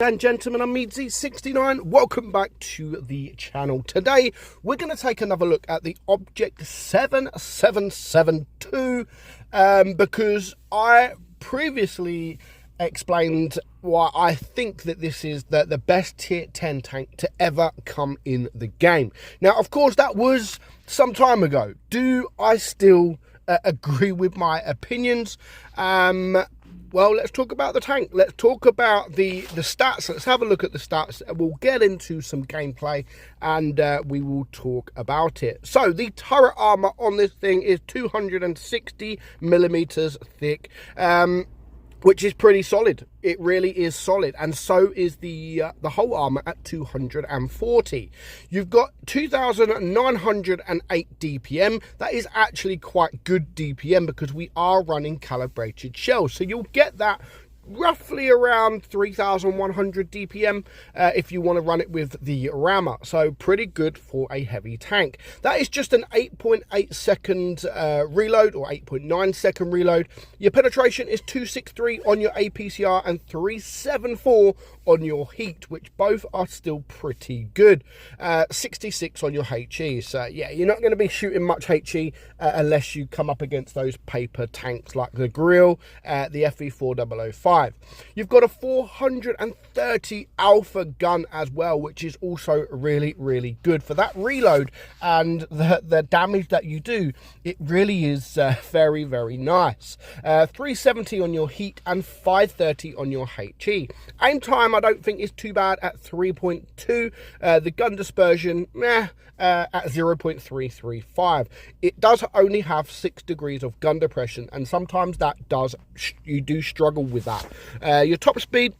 and gentlemen, I'm meadsyreplays. Welcome back to the channel. Today, we're going to take another look at the Object 7772 because I previously explained why I think that this is the best tier 10 tank to ever come in the game. Now, of course, that was some time ago. Do I still agree with my opinions? Well, let's talk about the tank. Let's talk about the stats. Let's have a look at the stats. We'll get into some gameplay and we will talk about it. So the turret armor on this thing is 260 millimeters thick, which is pretty solid. It really is solid, and so is the whole armor at 240. You've got 2,908 DPM. That is actually quite good DPM because we are running calibrated shells. So you'll get that roughly around 3,100 DPM if you want to run it with the rammer. So pretty good for a heavy tank. That is just an 8.8 second reload, or 8.9 second reload. Your penetration is 263 on your APCR and 374 on your heat, which both are still pretty good. 66 on your HE. So yeah, you're not going to be shooting much HE unless you come up against those paper tanks like the Grill, the FE4005. You've got a 430 alpha gun as well, which is also really, really good for that reload and the damage that you do. It really is very, very nice. 370 on your heat and 530 on your HE. Aim time, I don't think is too bad at 3.2. The gun dispersion, at 0.335. It does only have 6 degrees of gun depression, and sometimes you do struggle with that. Your top speed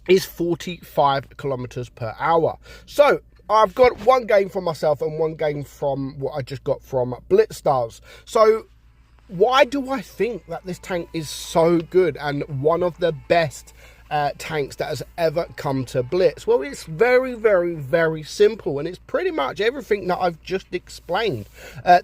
is 45 kilometers per hour. So I've got one game from myself and one game from what I just got from Blitz. So why do I think that this tank is so good and one of the best tanks that has ever come to Blitz? Well, it's very, very, very simple, and it's pretty much everything that I've just explained.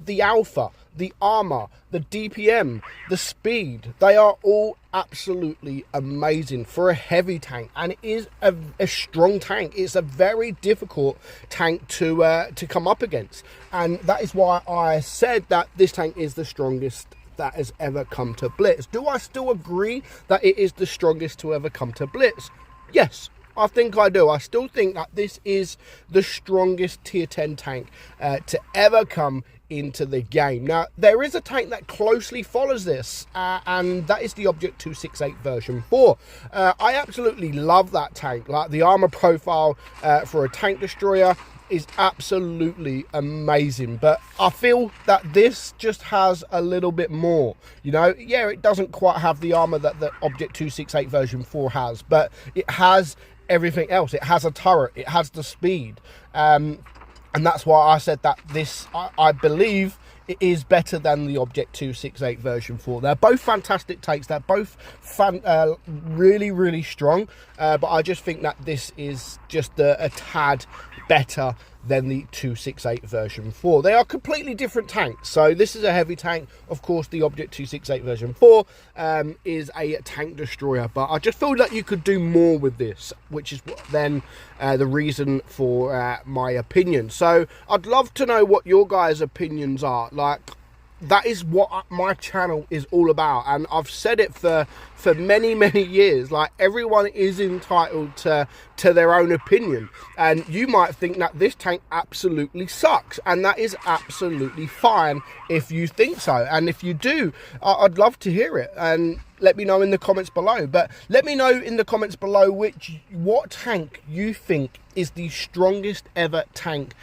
The alpha, the armor, the DPM, the speed, they are all absolutely amazing for a heavy tank, and it is a strong tank. It's a very difficult tank to come up against, and that is why I said that this tank is the strongest that has ever come to Blitz. Do I still agree that it is the strongest to ever come to Blitz? Yes, I think I do. I still think that this is the strongest tier 10 tank to ever come into the game. Now, there is a tank that closely follows this, and that is the Object 268 version 4. I absolutely love that tank. Like, the armor profile for a tank destroyer is absolutely amazing, but I feel that this just has a little bit more. You know, yeah, it doesn't quite have the armor that the Object 268 version 4 has, but it has everything else. It has a turret, it has the speed, and that's why I said that this, I believe it is better than the Object 268 version 4. They're both fantastic takes. They're both really, really strong, but I just think that this is just a tad better than the 268 version 4. They are completely different tanks. So this is a heavy tank. Of course, the Object 268 version 4 is a tank destroyer, but I just feel that you could do more with this, which is then the reason for my opinion. So I'd love to know what your guys' opinions are. Like, that is what my channel is all about, and I've said it for many, many years. Like, everyone is entitled to their own opinion, and you might think that this tank absolutely sucks, and that is absolutely fine if you think so. And if you do, I'd love to hear it, and let me know in the comments below. But let me know in the comments below what tank you think is the strongest ever tank,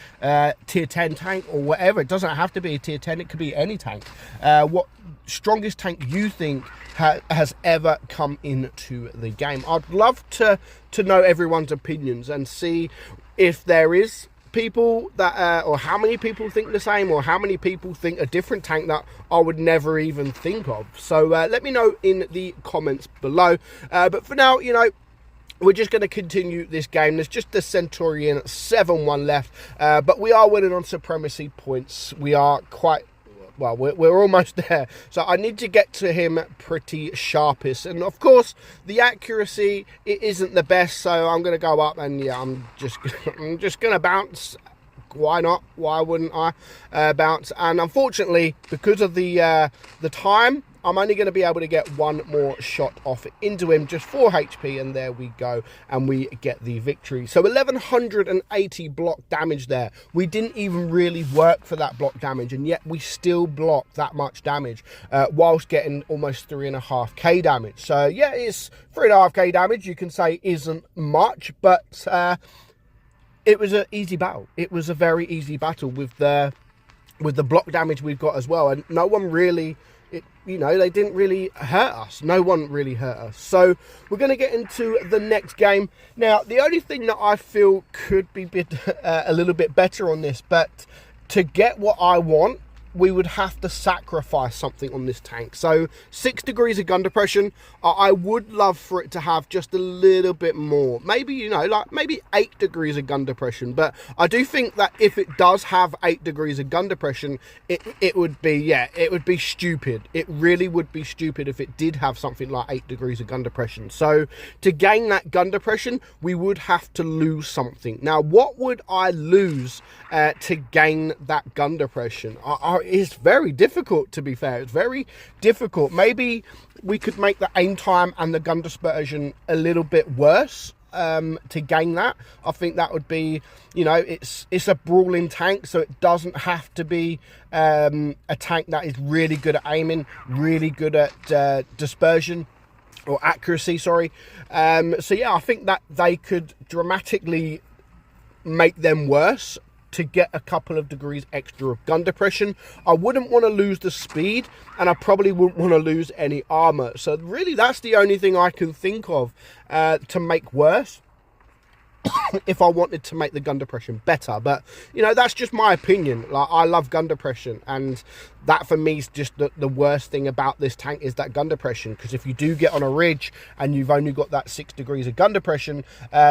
tier 10 tank or whatever. It doesn't have to be a tier 10, it could be any tank. What strongest tank you think has ever come into the game. I'd love to know everyone's opinions and see if there is people that or how many people think the same, or how many people think a different tank that I would never even think of. So let me know in the comments below. But for now, you know, we're just going to continue this game. There's just the Centurion 7-1 left, but we are winning on supremacy points. We are quite well, we're almost there. So I need to get to him pretty sharpish. And of course, the accuracy, it isn't the best. So I'm going to go up and yeah, I'm just going to bounce. Why not? Why wouldn't I bounce? And unfortunately, because of the time, I'm only going to be able to get one more shot off into him, just 4 HP, and there we go, and we get the victory. So 1180 block damage there. We didn't even really work for that block damage, and yet we still blocked that much damage, whilst getting almost 3.5k damage. So yeah, it's 3.5k damage, you can say isn't much, but it was an easy battle. It was a very easy battle with the block damage we've got as well, and no one really... you know, they didn't really hurt us. No one really hurt us. So we're going to get into the next game. Now, the only thing that I feel could be a little bit better on this, but to get what I want, we would have to sacrifice something on this tank. So 6 degrees of gun depression, I would love for it to have just a little bit more. Maybe, you know, like maybe 8 degrees of gun depression. But I do think that if it does have 8 degrees of gun depression, it would be, yeah, it would be stupid. It really would be stupid if it did have something like 8 degrees of gun depression. So to gain that gun depression, we would have to lose something. Now, what would I lose to gain that gun depression? It's very difficult, to be fair. It's very difficult. Maybe we could make the aim time and the gun dispersion a little bit worse to gain that. I think that would be, you know, it's a brawling tank, so it doesn't have to be a tank that is really good at aiming, really good at dispersion or accuracy, sorry. So yeah, I think that they could dramatically make them worse to get a couple of degrees extra of gun depression. I wouldn't want to lose the speed, and I probably wouldn't want to lose any armor. So really, that's the only thing I can think of to make worse if I wanted to make the gun depression better. But, you know, that's just my opinion. Like, I love gun depression, and that for me is just the worst thing about this tank is that gun depression, because if you do get on a ridge and you've only got that 6 degrees of gun depression,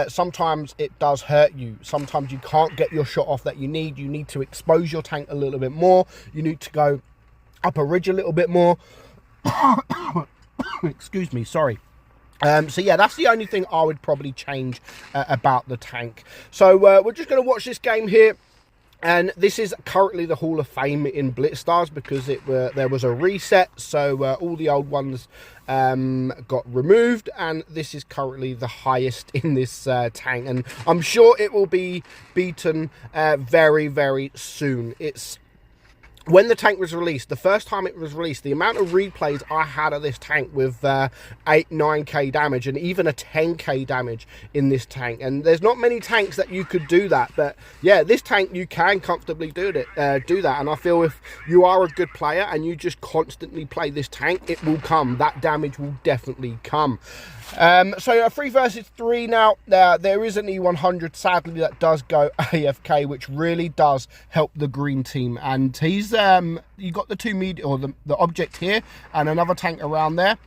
sometimes it does hurt you. Sometimes you can't get your shot off that you need. You need to expose your tank a little bit more. You need to go up a ridge a little bit more. Excuse me, sorry. So yeah, that's the only thing I would probably change about the tank. So we're just going to watch this game here. And this is currently the Hall of Fame in Blitz Stars, because there was a reset, so all the old ones got removed, and this is currently the highest in this tank, and I'm sure it will be beaten very, very soon. When the tank was released, the first time it was released, the amount of replays I had of this tank with 8-9k damage and even a 10k damage in this tank, and there's not many tanks that you could do that, but yeah, this tank you can comfortably do that, and I feel if you are a good player and you just constantly play this tank, it will come. That damage will definitely come. So 3 versus 3 now. There is an E100, sadly, that does go AFK, which really does help the green team. And he's you got the 2 media, or the object here, and another tank around there.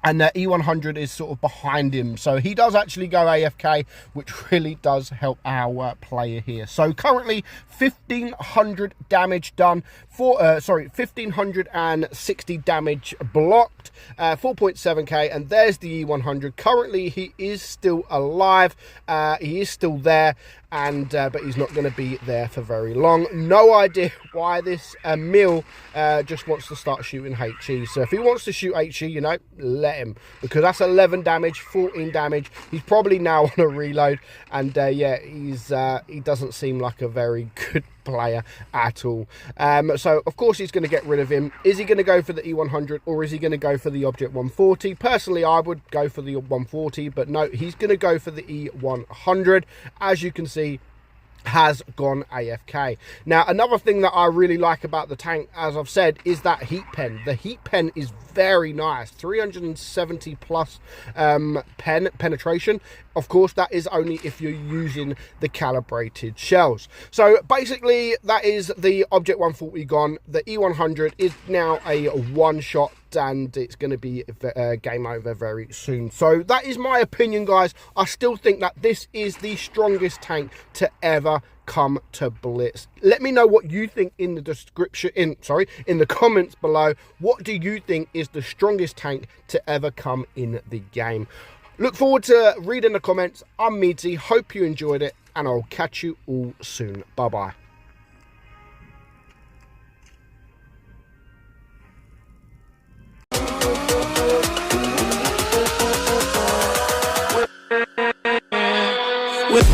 And the E100 is sort of behind him. So he does actually go AFK, which really does help our player here. So currently 1,500 damage done. 1,560 damage blocked. 4.7k. And there's the E100. Currently he is still alive. He is still there. And but he's not going to be there for very long. No idea why this Mill just wants to start shooting HE. So if he wants to shoot HE, you know, let him, because that's 11 damage, 14 damage. He's probably now on a reload, and yeah, he doesn't seem like a very good player at all. So of course he's going to get rid of him. Is he going to go for the E100, or is he going to go for the Object 140? Personally, I would go for the 140, but no, he's going to go for the E100. As you can see, has gone AFK. Now, another thing that I really like about the tank, as I've said, is that heat pen. The heat pen is very nice. 370 plus penetration. Of course, that is only if you're using the calibrated shells. So basically, that is the Object 140 gone. The E100 is now a one-shot and it's going to be game over very soon. So that is my opinion, guys. I still think that this is the strongest tank to ever come to Blitz. Let me know what you think in the description, in the comments below. What do you think is the strongest tank to ever come in the game? Look forward to reading the comments. I'm Meadsy. Hope you enjoyed it, and I'll catch you all soon. Bye bye. With